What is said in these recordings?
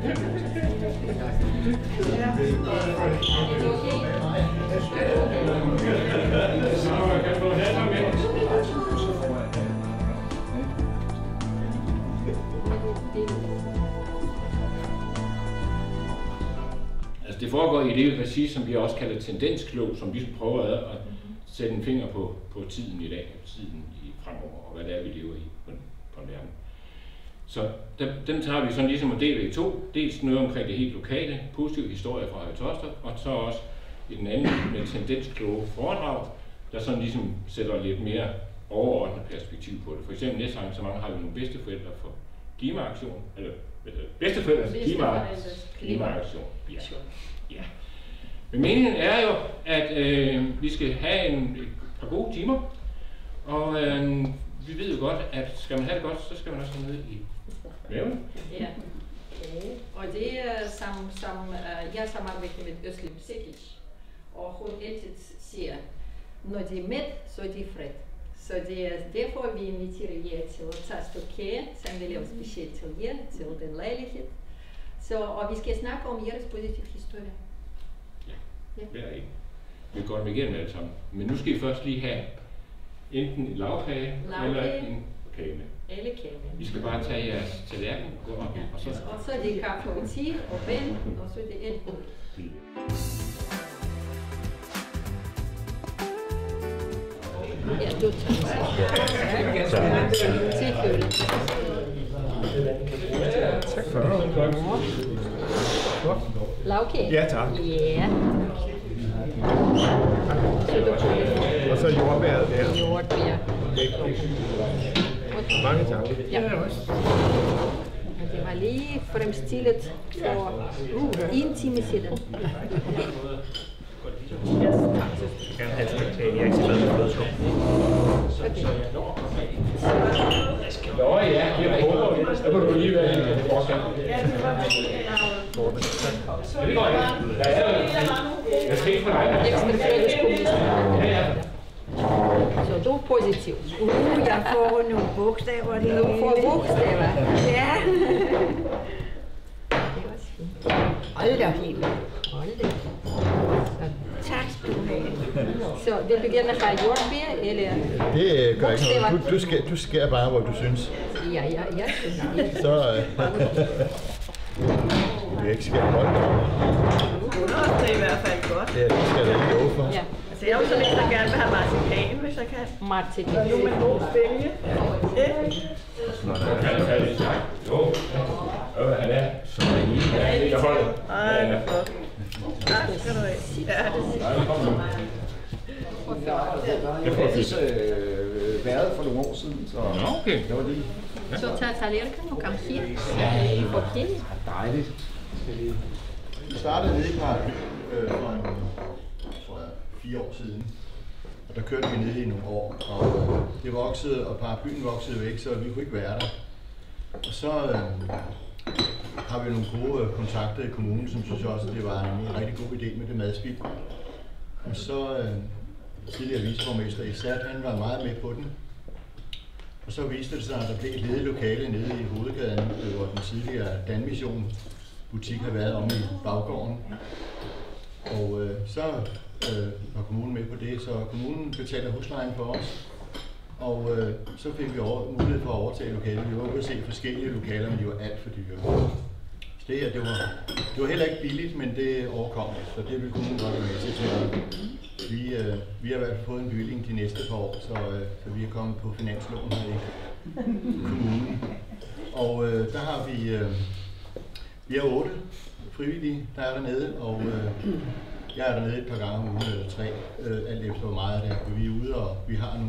Altså det foregår i det regi, som vi også kalder tendensklog, som vi prøver at sætte en finger på tiden i dag, tiden fremover, og hvad det er, vi lever i på en verden. Så dem tager vi sådan ligesom og deler i to. Dels noget omkring det helt lokale, positive historie fra Høje Taastrup, og så også i den anden med tendenskloge foredrag, der sådan ligesom sætter lidt mere overordnet perspektiv på det. For eksempel næste arrangement har vi nogle bedsteforældre for klimaaktion, eller bedsteforældres klimaaktion. Ja. Men meningen er jo, at vi skal have et par gode timer, og vi ved jo godt, at skal man have det godt, så skal man også have noget i maven. Ja. Og det er jeg samarbejder med Özlem Cekic, og hun altid siger, når de er med, så er de fred. Så det er derfor, vi inviterer jer til at tage et stykke kage, som vi laver specielt til jer, til den lejlighed. Og vi skal snakke om jeres positive historie. Ja, hver en. Vi går dem igennem alle sammen. Men nu skal I først lige have enten en lavkage eller en kage med. Eller kage med. I skal bare tage jeres tallerken og gå op. Ja. Og så er det kaffe og te og vand, og så er det et bord. Ja, du tager. Selvfølgelig. Tak for det. Lavkage? Ja, tak. Ja. Og så jordbæret der. Jordbær. Mange tak. Ja. Og det var lige fremstillet for en time siden. Jeg kan have et stykke kage. Jeg er ikke så glad for flødeskum. Nå ja, det er håber. Så må du lige være en forskel. Ja, det går ikke. Jeg skal ikke på dig. Ekstra flødeskum. Så du er positiv. Jeg får nogle bogstaver. Du får bogstaver. Ja. Hold da helt. Hold da. Tak skal du have. Så vil du gerne have jordbær eller? Det gør ikke noget. Du skærer bare, hvor du synes. Ja. Så du ikke skære godt. Det er i hvert fald godt. Ja, det skal jeg da ikke love for. Ja. Altså, jeg vil så lidt gerne vil have marcipan, hvis jeg kan. Marcipan. Og nu med god spilje. Jo, han er. Så er I. Jeg holder. Ej, det er flot. Tak skal du have. Ja, Jeg har faktisk været for nogle år siden, så okay. Det var det. Så tag tallerken og kom her. Okay. Dejligt. Vi startede nede i parken for 4 år siden. Og der kørte vi ned i nogle år, og det voksede, og paraplyen voksede væk, så vi kunne ikke være der. Og så har vi nogle gode kontakter i kommunen, som synes også, at det var en rigtig god idé med det madspild. Og så tidligere viceborgmester Isat, han var meget med på den. Og så viste det sig, at der blev et ledigt lokale nede i hovedgaden, hvor den tidligere Danmission butik har været om i baggården. Og så var kommunen med på det, så kommunen betaler huslejen for os. Og så fik vi mulighed for at overtage lokalet. Vi var ude at se forskellige lokaler, men de var alt for dyre. Så det her, det var heller ikke billigt, men det overkom det, så det vil kommunen godt være med til. Vi har i hvert fald fået en bevilling de næste par år, så vi er kommet på finansloven her i kommunen. Og der har vi er 8 frivillige, der er dernede, og jeg er dernede et par gange om ugen eller 3, alt efter hvor meget det er. Vi er ude, og vi har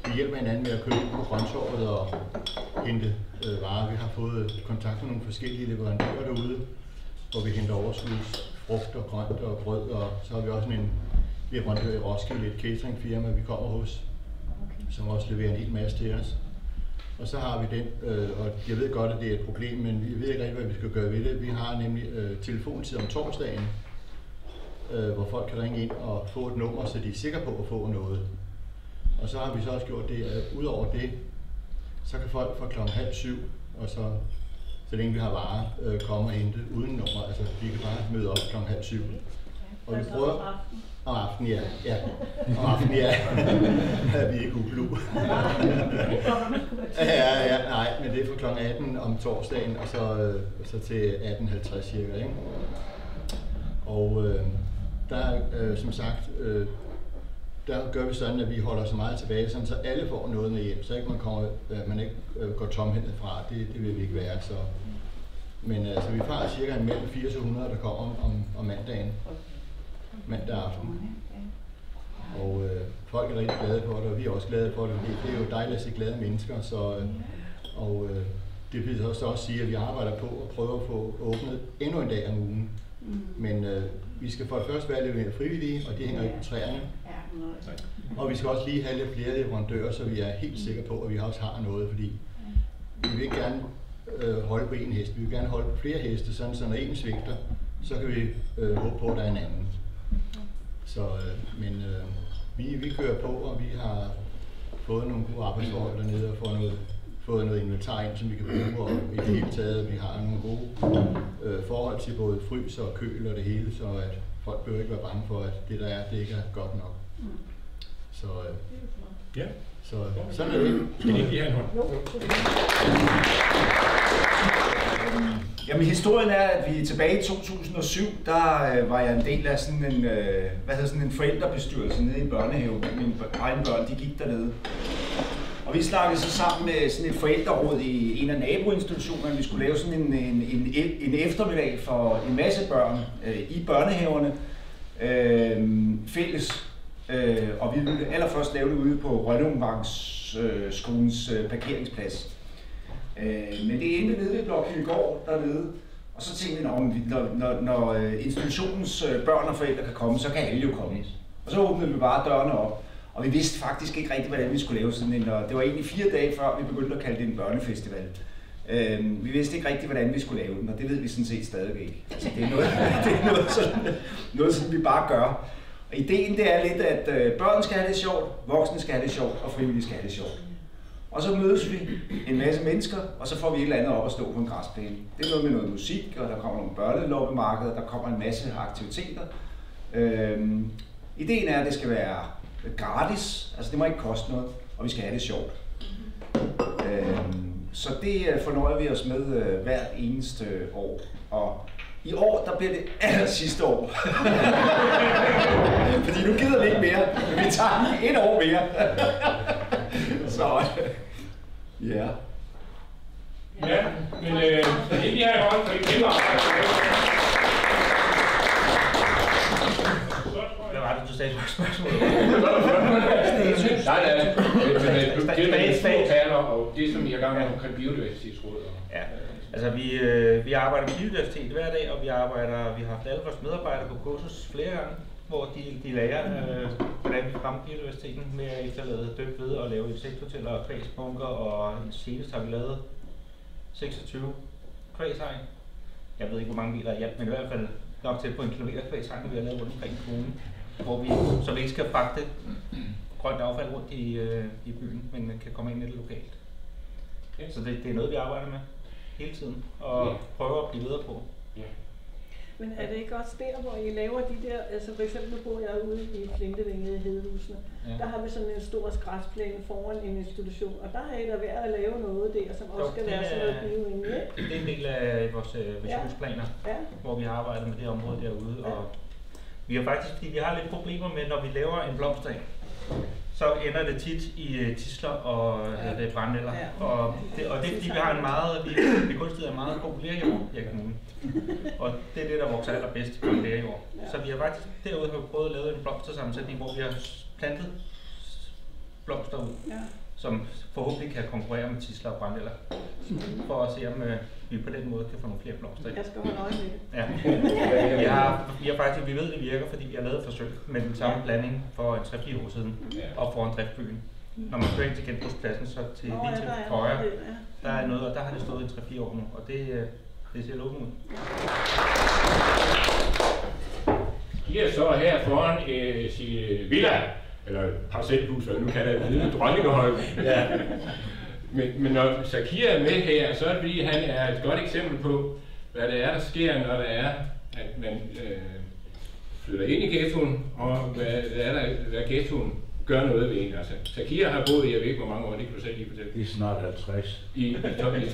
vi hjælper hinanden med at købe på grønttorvet og hente varer. Vi har fået kontakt med nogle forskellige leverandører derude, hvor vi henter overskudsfrugt og grønt og brød, og så har vi også en leverandør i Roskilde, et cateringfirma, vi kommer hos, som også leverer en hel masse til os. Og så har vi den, og jeg ved godt, at det er et problem, men vi ved ikke rigtig, hvad vi skal gøre ved det. Vi har nemlig telefontid om torsdagen, hvor folk kan ringe ind og få et nummer, så de er sikre på at få noget. Og så har vi så også gjort det, at udover det, så kan folk fra 6:30, og så så længe vi har varer, komme og hente uden nummer. Altså, vi kan bare møde op kl. 6:30. Og vi prøver om aftenen, ja. Om aftenen, ja. Er vi ikke ublu. Nej, men det er fra kl. 18 om torsdagen, og så til 18:50 cirka, ikke? Og der som sagt, der gør vi sådan, at vi holder så meget tilbage, sådan, så alle får noget med hjem, så ikke man ikke går tomhændet fra. Det vil vi ikke være. Så. Men altså, vi har cirka mellem 80 og 100, der kommer om mandagen. Mandag aften. Og folk er rigtig glade for det, og vi er også glade for det. Det er jo dejligt at se glade mennesker, det vil også sige, at vi arbejder på at prøve at få åbnet endnu en dag om ugen. Men vi skal for det første være lidt mere frivillige, og de hænger ikke på træerne. Og vi skal også lige have lidt flere leverandører, så vi er helt sikre på, at vi også har noget, fordi vi vil ikke gerne holde på en hest. Vi vil gerne holde på flere heste, sådan så når en svigter, så kan vi håbe på, at der er en anden. Så, vi kører på, og vi har fået nogle gode arbejdsforhold dernede og fået noget inventar ind, som vi kan bruge, og i det hele taget, vi har nogle gode forhold til både frys og køl og det hele, så at folk behøver ikke være bange for, at det der er, det ikke er godt nok. Så, ja. Så sådan er det. Skal I ikke lige have en hånd? Jamen historien er, at vi tilbage i 2007, der var jeg en del af sådan en forældrebestyrelse nede i en børnehave. Mine egne børn, de gik dernede. Og vi snakkede så sammen med sådan et forældreråd i en af naboinstitutionerne. Vi skulle lave sådan en eftermiddag for en masse børn i børnehaverne fælles. Og vi ville allerførst lave det ude på Rønnungvangskolens parkeringsplads. Men det endte nede ved Blåkildegård dernede. Og så tænkte vi, når institutionens børn og forældre kan komme, så kan alle jo komme. Og så åbnede vi bare dørene op. Og vi vidste faktisk ikke rigtigt, hvordan vi skulle lave sådan en, og det var egentlig 4 dage før, vi begyndte at kalde det en børnefestival. Vi vidste ikke rigtigt, hvordan vi skulle lave den, og det ved vi sådan set stadig ikke. Altså, det er noget sådan, vi bare gør. Og ideen det er lidt, at børn skal have det sjovt, voksne skal have det sjovt, og frivillige skal have det sjovt. Og så mødes vi en masse mennesker, og så får vi et eller andet op at stå på en græsplæne. Det er noget med noget musik, og der kommer nogle børneloppemarkeder, der kommer en masse aktiviteter. Ideen er, at det skal være gratis, altså det må ikke koste noget, og vi skal have det sjovt. Så det fornøjer vi os med hvert eneste år. Og i år, der bliver det sidste år. Fordi nu gider vi ikke mere, men vi tager lige 1 år mere. Så ja. Ja, men det lige her i hånden, for I kæmper arbejde. Hvad var det, du sagde for spørgsmål? Nej, det er små taler, og det som I har gang med omkring biodiversitetsrådet. Ja, altså vi arbejder med biodiversitet hver dag, og vi har haft alle vores medarbejdere på kursus flere gange, hvor de lærer, hvordan vi fremmer biodiversiteten med at efterlade døbt ved og lave insekthoteller og kvægsbunker, og senest har vi lavet 26 kvægsegn. Jeg ved ikke, hvor mange biler er hjælp, men i hvert fald nok til på 1 kilometer kvægsegn, vi har lavet rundt omkring kommunen, så vi ikke skal fragte grønt affald rundt i byen, men kan komme ind i det lokalt. Okay. Så det er noget, vi arbejder med hele tiden, og prøver at blive bedre på. Ja. Men er det ikke også der, hvor I laver de der, altså for eksempel bor jeg ude i Flintevinget i Hedehusene, der har vi sådan en stor græsplæne foran en institution, og der er I da ved at lave noget der, som også skal være sådan noget biovenligt. Det er en del af vores visionsplaner, hvor vi har arbejdet med det område derude, og vi har faktisk, fordi vi har lidt problemer med, når vi laver en blomstereng, så ender det tit i tidsler og brændenælder. Og det er fordi, vi har en meget, vi begunstiger en meget god lerjord i kommunen. Og det er det, der vokser allerbedst på lerjord. Så vi har faktisk derude prøvet at lave en blomstersammensætning, hvor vi har plantet blomster ud, som forhåbentlig kan konkurrere med tidsler og brændenælder. For at se, om vi på den måde kan få nogle flere blomster. Jeg skal holde øje med det. Vi ved, det virker, fordi vi har lavet forsøg med den samme blanding for 3-4 år siden op foran driftbyen. Når man kører ind til genbrugspladsen, så til lige til højre, der er noget, og der har det stået i 3-4 år nu, og det ser lovende ud. I er så her foran sin villa, eller parcelhus, eller nu kalder jeg det Dronningehøj. Men når Zakir er med her, så er det fordi, han er et godt eksempel på, hvad det er, der sker, når det er, at man flytter ind i ghettoen, og hvad ghettoen gør noget ved en. Altså, Zakir har boet i, jeg ved ikke hvor mange år, det kan du selv lige fortælle. Det er snart 50. I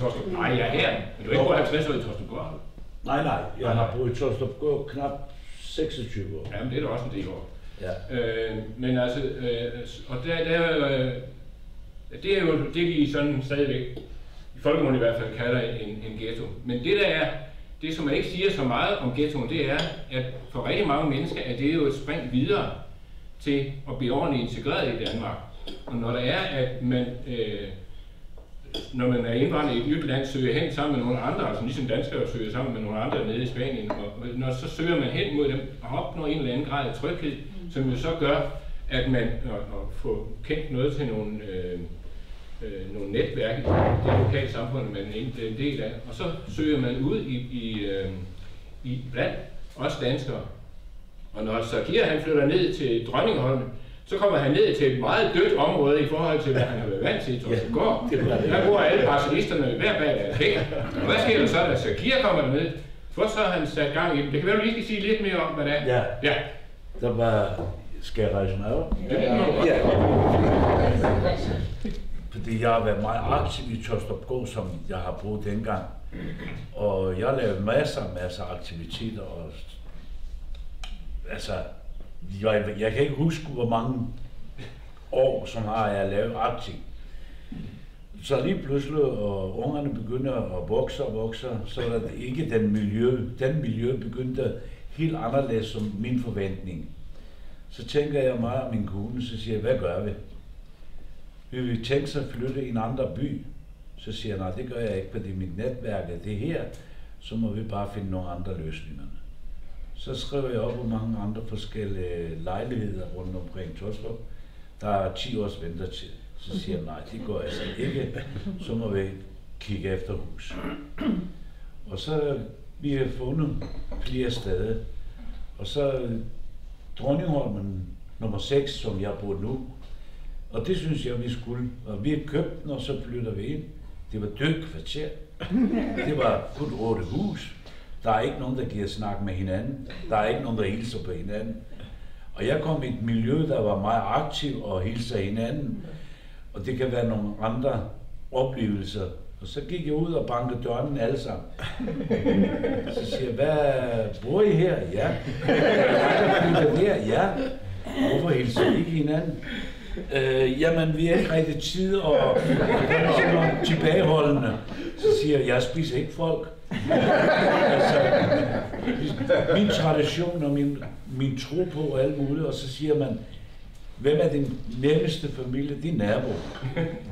Torstrup. Nej, jeg er her. Men du er ikke boet 50 år i Torstrupgård? Nej, jeg har boet i Torstrupgård knap 26 år. Jamen, det er da også en del år. Ja. Men altså, og det er jo det, vi sådan stadigvæk, i folkemunden i hvert fald, kalder en ghetto. Men det der er, det som man ikke siger så meget om ghettoen, det er, at for rigtig mange mennesker er det jo et spring videre til at blive ordentligt integreret i Danmark. Og når der er, at man, når man er indvandret i et nyt land, søger hen sammen med nogle andre, altså ligesom danskere søger sammen med nogle andre nede i Spanien, og når så søger man hen mod dem og opnår en eller anden grad af tryghed, som jo så gør, at man får kendt noget til nogle netværk i det lokale samfund, man er en del af, og så søger man ud i blandt os danskere. Og når Zakir han flytter ned til Dronningholm, så kommer han ned til et meget dødt område i forhold til, hvad han har været vant til i Torstrupgård. Der bor alle parcelisterne hver bag deres hænger. Og hvad sker der så, da Zakir kommer derned? Først så har han sat gang i dem. Det kan være, du lige skal sige lidt mere om, hvad det er. Ja. Der var... Skal jeg rejse mig op? Ja. Fordi jeg har været meget aktiv i Torstrupgård, som jeg har boet dengang. Og jeg har lavet masser af aktiviteter. Og, altså, jeg kan ikke huske, hvor mange år, som har jeg lavet aktiv. Så lige pludselig, og ungerne begynder at vokse, så er det ikke den miljø begyndte helt anderledes som min forventning. Så tænker jeg meget om min kone, så siger jeg, hvad gør vi? Vil vi tænke sig at flytte i en anden by? Så siger jeg, nej, det gør jeg ikke, fordi mit netværk er det her, så må vi bare finde nogle andre løsninger. Så skriver jeg op på mange andre forskellige lejligheder rundt omkring Torstrup. Der er 10 års ventetid. Så siger jeg, nej, det går altså ikke. Så må vi kigge efter hus. Og så vi har fundet flere steder. Og så Dronningholmen nummer 6, som jeg bor nu. Og det synes jeg, vi skulle. Og vi har købt den, og så flytter vi ind. Det var dødt kvarter. Det var kun 8 hus. Der er ikke nogen, der giver snak med hinanden. Der er ikke nogen, der hilser på hinanden. Og jeg kom i et miljø, der var meget aktiv og hilser hinanden. Og det kan være nogle andre oplevelser. Og så gik jeg ud og bankede døren alle sammen. Så siger jeg, hvad, bor I her? Ja. Der? Ja. Hvorfor hilser I ikke hinanden? Jamen, vi er ikke rigtig tid og tilbageholdende. Så siger jeg spiser ikke folk. Altså, min tradition og min tro på alt muligt, og så siger man, hvem er din nærmeste familie? Din nabo.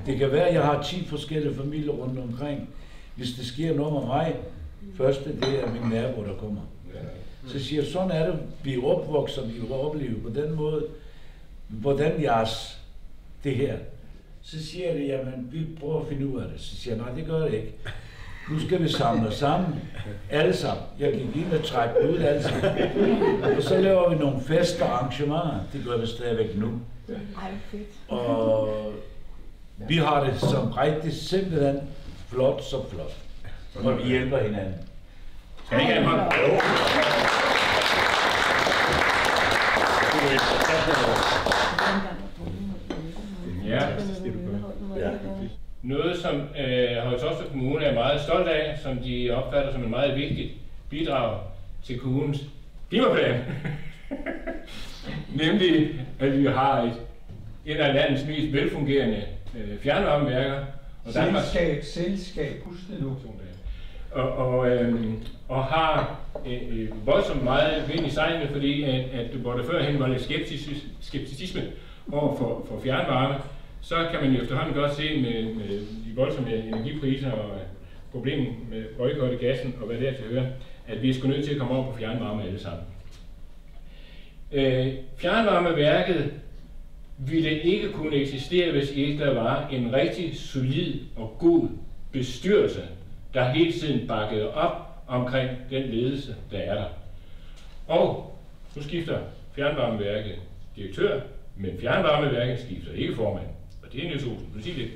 Det kan være, at jeg har 10 forskellige familier rundt omkring. Hvis det sker noget med mig, første det er min nabo, der kommer. Så siger jeg, sådan er det. Vi er opvokset, vi oplever på den måde. Hvordan jeres det her? Så siger jeg det, jamen vi prøver at finde ud af det. Så siger jeg, nej, det gør det ikke. Nu skal vi samle os sammen, alle sammen. Jeg gik ind og trække ud alle sammen. Og så laver vi nogle fester og arrangementer. Det gør vi stadigvæk nu. Og vi har det som rigtig simpelthen flot, så flot. Og vi hjælper hinanden. Skal I ikke have mig? Ja. Noget, som Høje-Taastrup Kommune er meget stolt af, som de opfatter som et meget vigtigt bidrag til kommunens klimaplan. Nemlig, at vi har et af landets mest velfungerende fjernvarmeværker. Og Selskab, husk det nu. Og har voldsomt meget vind i sejlene, fordi at hvor der førhen var lidt skepticisme over for fjernvarme, så kan man jo efterhånden godt se med de voldsomme energipriser og problemer med boykot i gassen og hvad der til hører, at vi er sgu nødt til at komme over på fjernvarme alle sammen. Fjernvarmeværket ville ikke kunne eksistere, hvis ikke der var en rigtig solid og god bestyrelse, der hele tiden bakkede op omkring den ledelse, der er der. Og nu skifter fjernvarmeværket direktør, men fjernvarmeværket skifter ikke formand. Og det er Niels Olsen. Du siger det.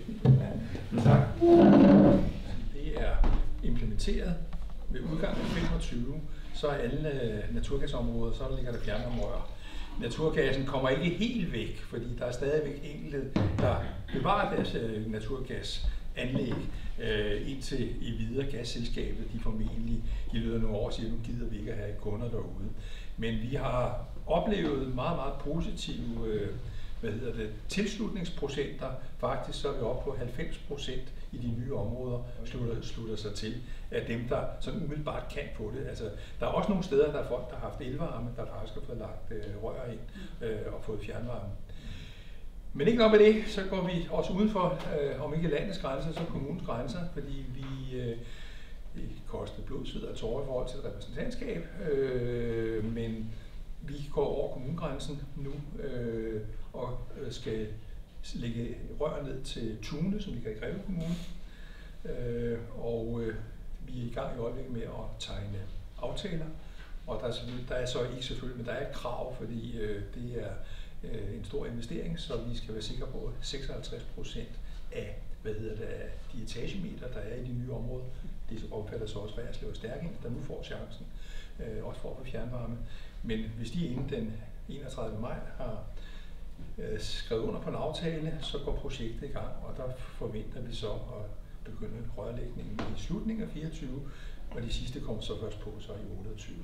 Tak. Det er implementeret ved udgangen af 25, så er alle naturgasområder, så ligger der fjernvarmerør. Naturgassen kommer ikke helt væk, fordi der er stadigvæk enkelte, der bevarer deres naturgasanlæg indtil i videre gasselskabet. De formentlig i løbet af nogle år siger, nu gider vi ikke at have kunder derude. Men vi har oplevet meget, meget positive tilslutningsprocenter. Faktisk så er vi oppe på 90% i de nye områder, slutter sig til af dem, der sådan umiddelbart kan få det. Altså, der er også nogle steder, der er folk, der har haft elvarme, der faktisk har fået lagt rør ind og fået fjernvarme. Men ikke nok med det, så går vi også uden for, om ikke landets grænser, så kommunens grænser, fordi det koster blod, sved og tårer i forhold til et repræsentantskab, men vi går over kommunegrænsen nu og skal lægge rør ned til Tune, som ligger i Greve Kommune. Vi er i gang i øjeblikket med at tegne aftaler. Og der er så ikke selvfølgelig, men der er et krav, fordi det er en stor investering, så vi skal være sikre på, at 56% af de etagemeter, der er i de nye områder, det omfatter så også Reerslev og Stærking, der nu får chancen, også for at få fjernvarme. Men hvis de inden den 31. maj har skrevet under på en aftale, så går projektet i gang, og der forventer vi så at begynde rørlægningen i slutningen af 24, og de sidste kommer så først på så i 28.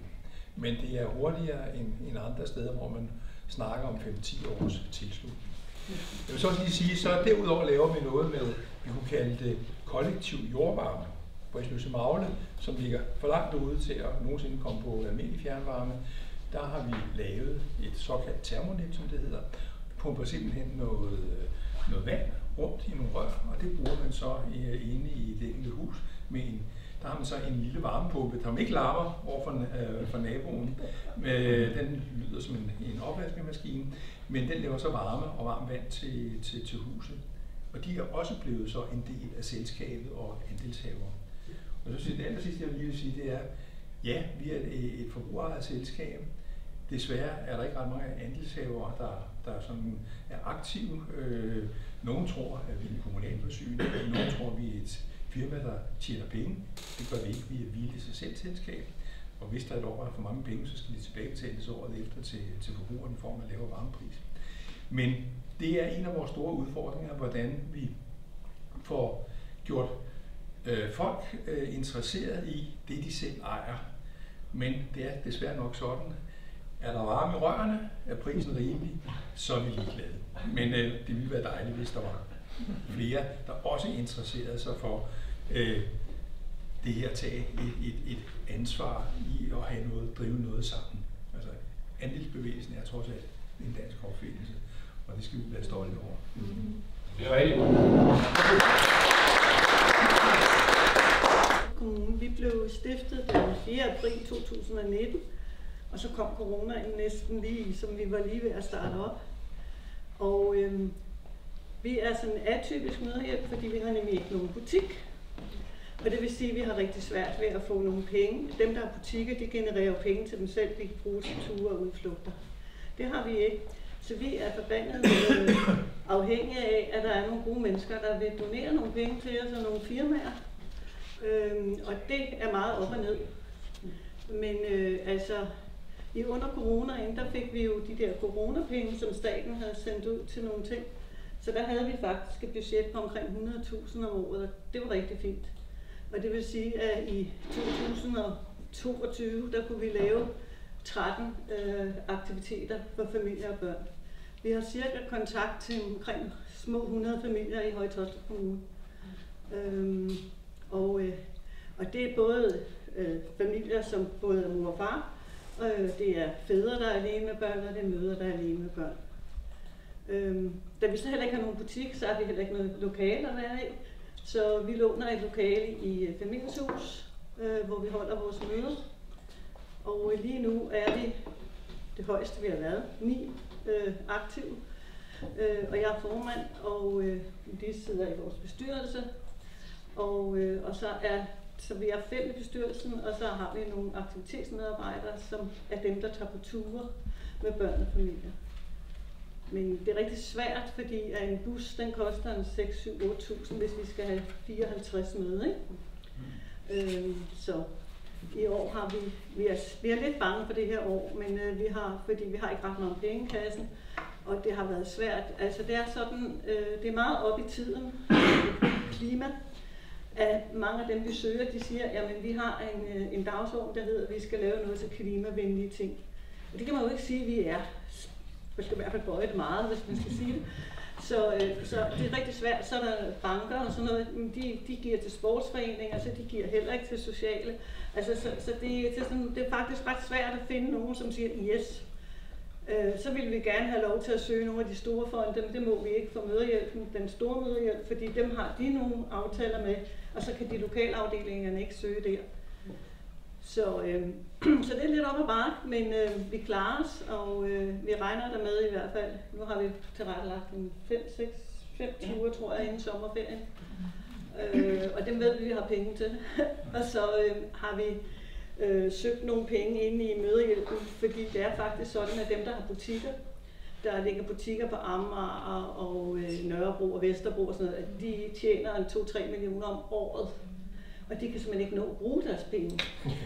Men det er hurtigere end andre steder, hvor man snakker om 5-10 års tilslutning. Jeg vil så også lige sige, så derudover laver vi noget med, vi kunne kalde det kollektiv jordvarme på Eslusse-Magle, som ligger for langt ude til at nogensinde komme på almindelig fjernvarme. Der har vi lavet et såkaldt termonet, som det hedder, pumper simpelthen noget vand rundt i nogle rør, og det bruger man så inde i det enkelte hus. Der har man så en lille varmepumpe, der ikke larmer over for naboen. Den lyder som en opvaskemaskine, men den laver så varme og varmt vand til huset. Og de er også blevet så en del af selskabet og andelshavere. Og så det andet sidste, jeg lige vil sige, det er, ja, vi er et forbrugerejet selskab. Desværre er der ikke ret mange andelshavere, der sådan er aktive. Nogen tror, at vi er en kommunal forsyning, nogen tror, at vi er et firma, der tjener penge. Det gør vi ikke, vi er vildt i sig selv selskab. Og hvis der er et år er for mange penge, så skal de tilbagebetales året efter til forbrugeren i form af lavere varmepris. Men det er en af vores store udfordringer, hvordan vi får gjort folk interesseret i det, de selv ejer. Men det er desværre nok sådan, er der varme i rørene, er prisen rimelig, så er vi ligeglade. Men det ville være dejligt, hvis der var flere, der også interesserede sig for det her at tage et ansvar i at have noget, drive noget sammen. Altså andelsbevægelsen er trods alt en dansk opfindelse, og det skal vi være stolte over. Det er rigtigt. Kommunen, vi blev stiftet den 4. april 2019, og så kom coronaen næsten lige, som vi var lige ved at starte op. Og vi er sådan en atypisk mødrehjælp, fordi vi har nemlig ikke nogen butik. Og det vil sige, at vi har rigtig svært ved at få nogle penge. Dem, der har butikker, de genererer jo penge til dem selv, de kan bruge til ture og udflugter. Det har vi ikke. Så vi er forbandet afhængige af, at der er nogle gode mennesker, der vil donere nogle penge til os og nogle firmaer. Og det er meget op og ned. Men i under coronaen, der fik vi jo de der coronapenge, som staten havde sendt ud til nogle ting. Så der havde vi faktisk et budget på omkring 100.000 om året, og det var rigtig fint. Og det vil sige, at i 2022, der kunne vi lave 13 aktiviteter for familier og børn. Vi har cirka kontakt til omkring små 100 familier i Høje-Taastrup Kommune. Og det er både familier, som både er mor og far, det er fædre, der er alene med børn, og det er mødre, der er alene med børn. Da vi så heller ikke har nogen butik, så har vi heller ikke noget lokale at være i. Så vi låner et lokale i Familiens Hus, hvor vi holder vores møder. Og lige nu er vi det højeste, vi har været, 9 aktive. Og jeg er formand, og de sidder i vores bestyrelse. Og så vi er 5 i bestyrelsen, og så har vi nogle aktivitetsmedarbejdere, som er dem, der tager på ture med børn og familier. Men det er rigtig svært, fordi at en bus den koster en 6-7-8.000, hvis vi skal have 54 med, ikke? Så i år har vi er lidt bange for det her år, men fordi vi har ikke ret meget penge i kassen, og det har været svært. Altså det er sådan, det er meget op i tiden, klima. At mange af dem, vi søger, de siger, jamen vi har en dagsorden, der hedder, at vi skal lave noget til klimavenlige ting. Og det kan man jo ikke sige, at vi er. Man skal i hvert fald bøje det meget, hvis man skal sige det. Så det er rigtig svært. Så er der banker og sådan noget, de giver til sportsforeninger, så de giver heller ikke til sociale. Altså, så det er faktisk ret svært at finde nogen, som siger, yes, så vil vi gerne have lov til at søge nogle af de store fonde, men det må vi ikke for Mødrehjælpen, den store Mødrehjælp, fordi dem har de nogle aftaler med, og så kan de lokalafdelingerne ikke søge der. Så det er lidt op ad bakke, men vi klarer os, og vi regner der med i hvert fald. Nu har vi tilrettelagt 5 ture, tror jeg, inden sommerferien. Og dem ved vi har penge til. Og så har vi søgt nogle penge inde i Mødrehjælpen, fordi det er faktisk sådan, at dem, der har butikker, der ligger butikker på Amager og Nørrebro og Vesterbro og sådan noget, de tjener 2-3 millioner om året. Og de kan simpelthen ikke nå at bruge deres penge.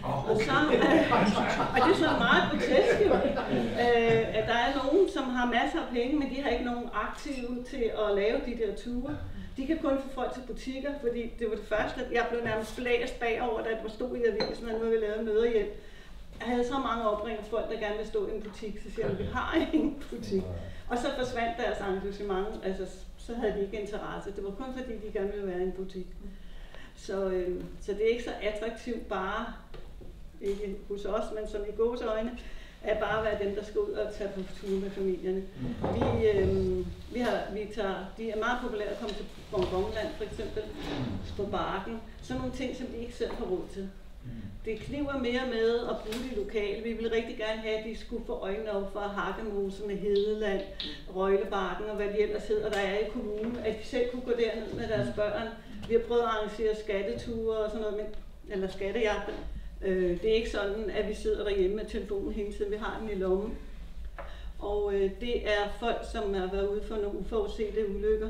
Og det er sådan meget grotesk, at der er nogen, som har masser af penge, men de har ikke nogen aktive til at lave de der ture. De kan kun få folk til butikker, fordi det var det første, at jeg blev nærmest blæst bagover, da det stod i avisen, at nu har vi lavet Mødrehjælp. Jeg havde så mange opringninger folk, der gerne vil stå i en butik, så siger de, vi har ingen butik. Og så forsvandt deres engagement, altså så havde de ikke interesse. Det var kun fordi, de gerne ville være i en butik. Så det er ikke så attraktivt bare, ikke hos os, men som i gåseøjne, at bare være dem, der skal ud og tage på tur med familierne. De er meget populære at komme til Bonbonland for eksempel, på Bakken. Sådan nogle ting, som de ikke selv har råd til. Det kniver mere med at bruge de lokale. Vi ville rigtig gerne have, at de skulle få øjnene op for Hakkemose med Hedeland, Røglebakken og hvad de ellers hedder, der er i kommunen, at de selv kunne gå derned med deres børn. Vi har prøvet at arrangere skatteture og sådan noget, eller skattejagter. Det er ikke sådan, at vi sidder derhjemme med telefonen hele tiden. Vi har den i lommen. Og det er folk, som har været ude for nogle uforudsete ulykker.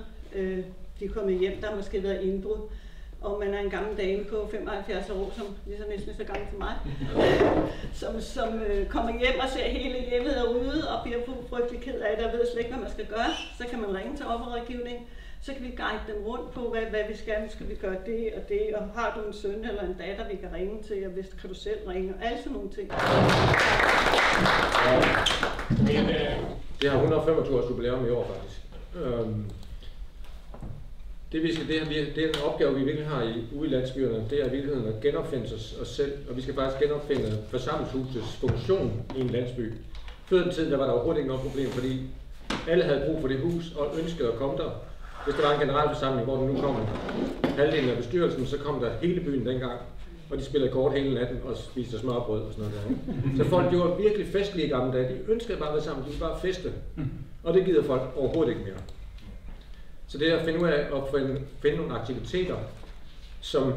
De er kommet hjem, der har måske været indbrud. Og man er en gammel dame på 75 år, som lige så næsten så gammel som mig, som kommer hjem og ser hele hjemmet derude og bliver frygtelig ked af det og ved slet ikke, hvad man skal gøre. Så kan man ringe til offerrådgivning. Så kan vi guide dem rundt på, hvad vi skal. Nu skal vi gøre det og det, og har du en søn eller en datter, vi kan ringe til, og hvis kan du selv ringe, og alle sådan nogle ting. Det har 125 års jubilæum i år faktisk. Det er en opgave, vi virkelig har ude i landsbyerne, det er i virkeligheden at genopfinde os selv, og vi skal faktisk genopfinde forsamlingshusets funktion i en landsby. Før den tid, der var der overhovedet ikke noget problem, fordi alle havde brug for det hus og ønskede at komme der. Hvis der var en generalforsamling, hvor der nu kom halvdelen af bestyrelsen, så kom der hele byen dengang, og de spillede kort hele natten og spiste smørbrød og sådan noget der. Så folk, de var virkelig festlige i gamle dage, de ønskede bare at være sammen, de ville bare feste, og det gider folk overhovedet ikke mere. Så det er at finde ud af at finde nogle aktiviteter, som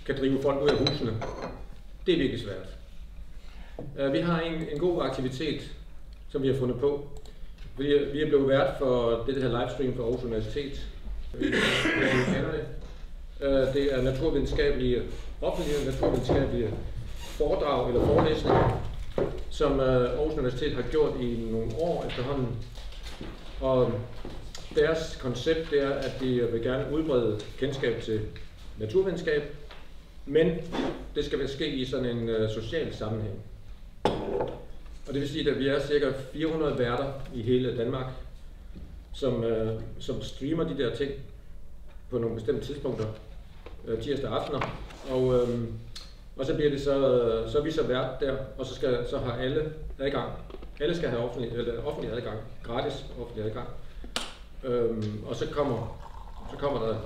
kan drive folk ud af husene, det er virkelig svært. Vi har en god aktivitet, som vi har fundet på. Vi er blevet vært for det her livestream for Aarhus Universitet. Det er offentlige naturvidenskabelige foredrag eller forelæsninger, som Aarhus Universitet har gjort i nogle år efterhånden. Og deres koncept er, at de vil gerne udbrede kendskab til naturvidenskab, men det skal ske i sådan en social sammenhæng. Og det vil sige, at vi er cirka 400 værter i hele Danmark, som streamer de der ting på nogle bestemte tidspunkter, tirsdag aftener. Og så bliver det så er vi så vært der, og så har alle adgang. Alle skal have offentlig adgang, gratis offentlig adgang. Og så kommer der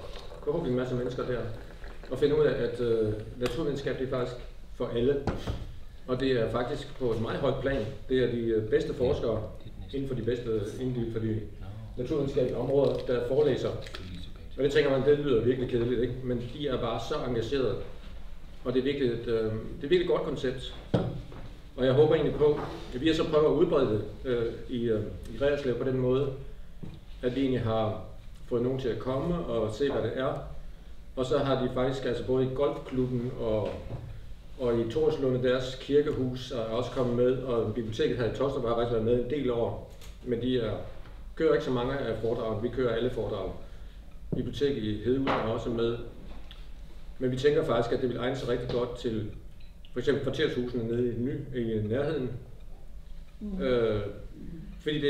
forhåbentlig en masse mennesker der og finder ud af, at naturvidenskab det er faktisk for alle. Og det er faktisk på et meget højt plan. Det er de bedste forskere inden for de naturvidenskabelige områder, der forelæser. Og det tænker man, det lyder virkelig kedeligt, ikke? Men de er bare så engagerede. Og det er virkelig et godt koncept. Og jeg håber egentlig på, at vi har så prøvet at udbrede det i Reerslev på den måde, at vi egentlig har fået nogen til at komme og se, hvad det er. Og så har de faktisk, altså både i golfklubben og i Torslunde, deres kirkehus, er også kommet med, og biblioteket her i Tostrup har faktisk været med en del år, men de kører ikke så mange af foredragene, vi kører alle foredrag. Biblioteket i Hedehusene er også med, men vi tænker faktisk, at det vil egne sig rigtig godt til for eksempel kvartershusene nede i nærheden, fordi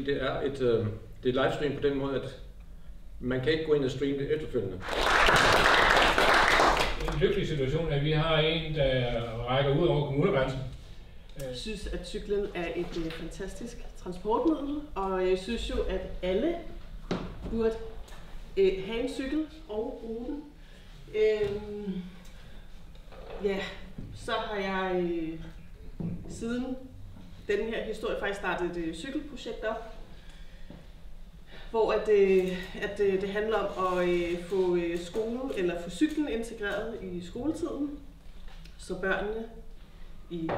det er et livestream på den måde, at man kan ikke gå ind og streame det efterfølgende. En lykkelig situation, at vi har en, der rækker ud over kommunegrænsen. Jeg synes, at cyklen er et fantastisk transportmiddel, og jeg synes jo, at alle burde have en cykel og bruge den. Så har jeg siden den her historie faktisk startet et cykelprojekt op, hvor det handler om at få få cyklen integreret i skoletiden, så børnene i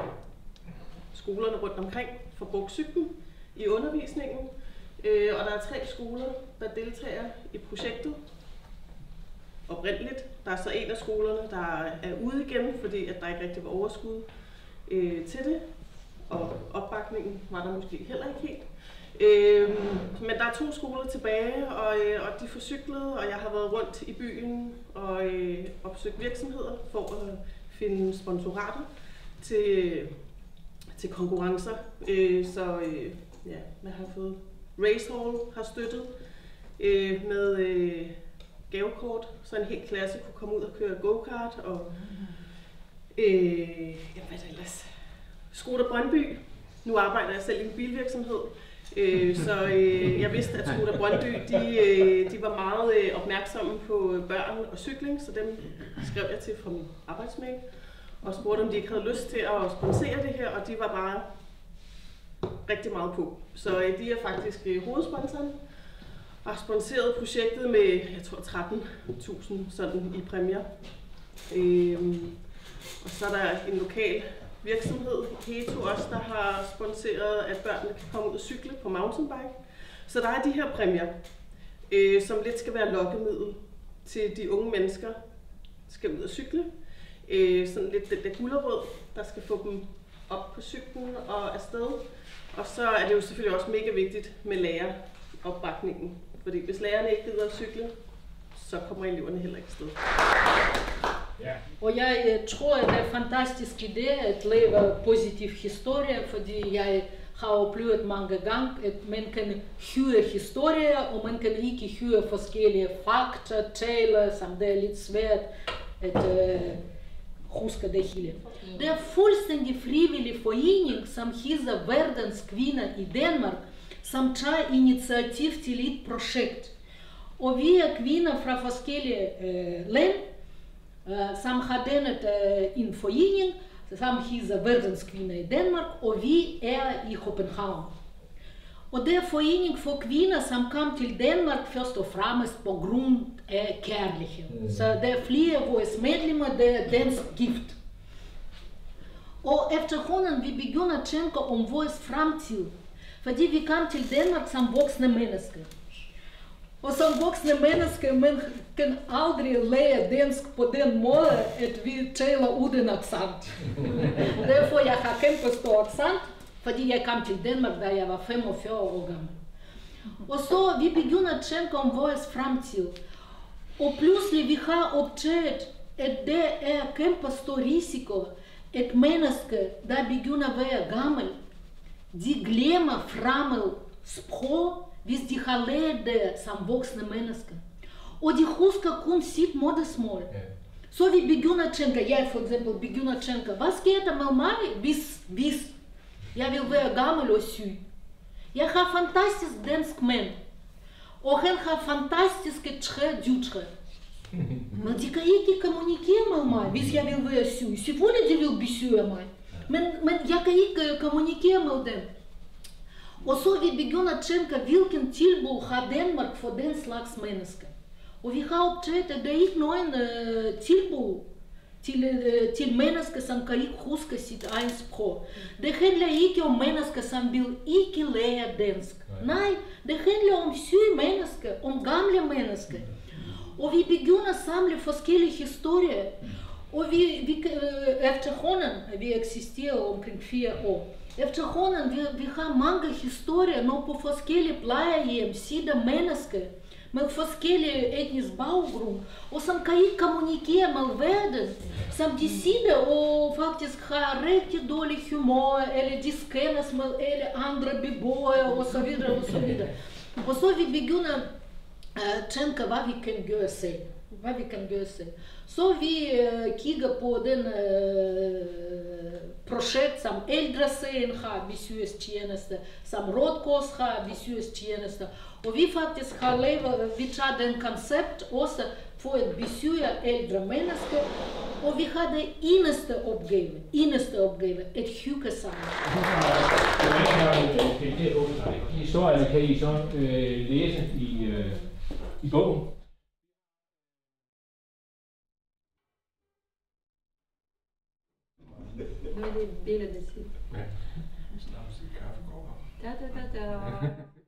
skolerne rundt omkring får brugt cyklen i undervisningen. Og der er 3 skoler, der deltager i projektet oprindeligt. Der er så en af skolerne, der er ude igen, fordi at der ikke rigtig var overskud til det, og opbakningen var der måske heller ikke helt. Men der er 2 skoler tilbage, og de får cyklet, og jeg har været rundt i byen og opsøgt virksomheder for at finde sponsorater til konkurrencer. Man har fået Racehall har støttet med gavekort, så en hel klasse kunne komme ud og køre go-kart, og hvad det ellers? Skoda Brøndby. Nu arbejder jeg selv i en bilvirksomhed, så jeg vidste, at Skoda Brøndby de var meget opmærksomme på børn og cykling, så dem skrev jeg til fra min arbejdsmail og spurgte, om de ikke havde lyst til at sponsere det her, og de var bare rigtig meget på. Så de er faktisk hovedsponsoren og har sponsoreret projektet med, jeg tror, 13.000 sådan i præmier. Og så er der en lokal virksomhed, Heto også, der har sponsoreret, at børnene kan komme ud og cykle på mountainbike. Så der er de her præmier, som lidt skal være lokkemiddel til de unge mennesker, der skal ud og cykle. Sådan lidt den der gulerod, der skal få dem op på cyklen og afsted. Og så er det jo selvfølgelig også mega vigtigt med læreropbakningen. Fordi hvis lærerne ikke gider at cykle, så kommer eleverne heller ikke afsted. Ja. Og jeg tror, at det er en fantastisk idé at lave positiv historie, fordi jeg har oplevet mange gange, at man kan høre historier, og man kan ikke høre forskellige fakta, taler, som det er lidt svært at huske det hele. Det er fuldstændig frivillig forening, som hedder Verdens Kvinder i Danmark, som tager initiativ til et projekt. Og vi er kvinder fra forskellige lande, som har dannet en forening, som hedder Verdens Kvinder i Danmark, og vi er i København. Og det er forening for kvinder, som kom til Danmark først og fremmest på grund af kærlighed. Så der er flere af vores medlemmer, der er dansk gift. Og efterhånden vi begynder at tænke om vores fremtid, fordi vi kom til Danmark som voksne mennesker. Og som voksne mennesker, man kan aldrig lære dansk på den måde, at vi taler uden accent. Derfor jeg har kæmpe stor accent, fordi jeg kom til Danmark, da jeg var 45 år gammel. Og så vi begynder at tænke om vores fremtid. Og pludselig vi har optaget, at det er kæmpe stor risiko, at mennesker, der begynder at være gammel, de glemmer fremmed sprog, hvis de har lært det som voksne mennesker. Og de husker kun sit modersmål. Så vi begynder at tænke, jeg for eksempel begynder at tænke, hvad sker der med mig, hvis jeg vil være gammel og syg? Jeg har fantastisk dansk mand, og han har fantastiske 3 døtre. Men de kan ikke kommunikere med mig, hvis jeg vil være syg. Selvfølgelig de vil besøge mig, men jeg kan ikke kommunikere med dem. Og så vi begynder at tænke, hvilken tilbud har Danmark for den slags mennesker. Og vi har optaget, at der er ikke nogen tilbud til mennesker, som kan ikke huske sit eget sprog. Det handler ikke om mennesker, som vil ikke lære dansk. Nej, det handler om syge mennesker, om gamle mennesker. Og vi begynder at samle forskellige historier. Og vi efterhånden, vi eksisterer omkring 4 år. Efterhånden, vi har mange historier nu på forskellige plejehjem, sidder mennesker med forskellige etnisk baggrund, og som kan ikke kommunikere med verden, som de sidder og faktisk har rigtig dårlig humor, eller de skændes med alle andre beboere, og så videre, og så videre. Og så vi begynder at tænke, hvad vi kan gøre selv. Så vi kigger på den projekt, som Ældresagen har besøgstjenester, som Røde Kors har besøgstjenester. Og vi faktisk har lavet, vi tager den koncept også for at besøge ældre mennesker, og vi har det eneste opgave, at hygge sammen. Historierne kan I så læse i bogen. Nu er det billedet til. Ja. Da.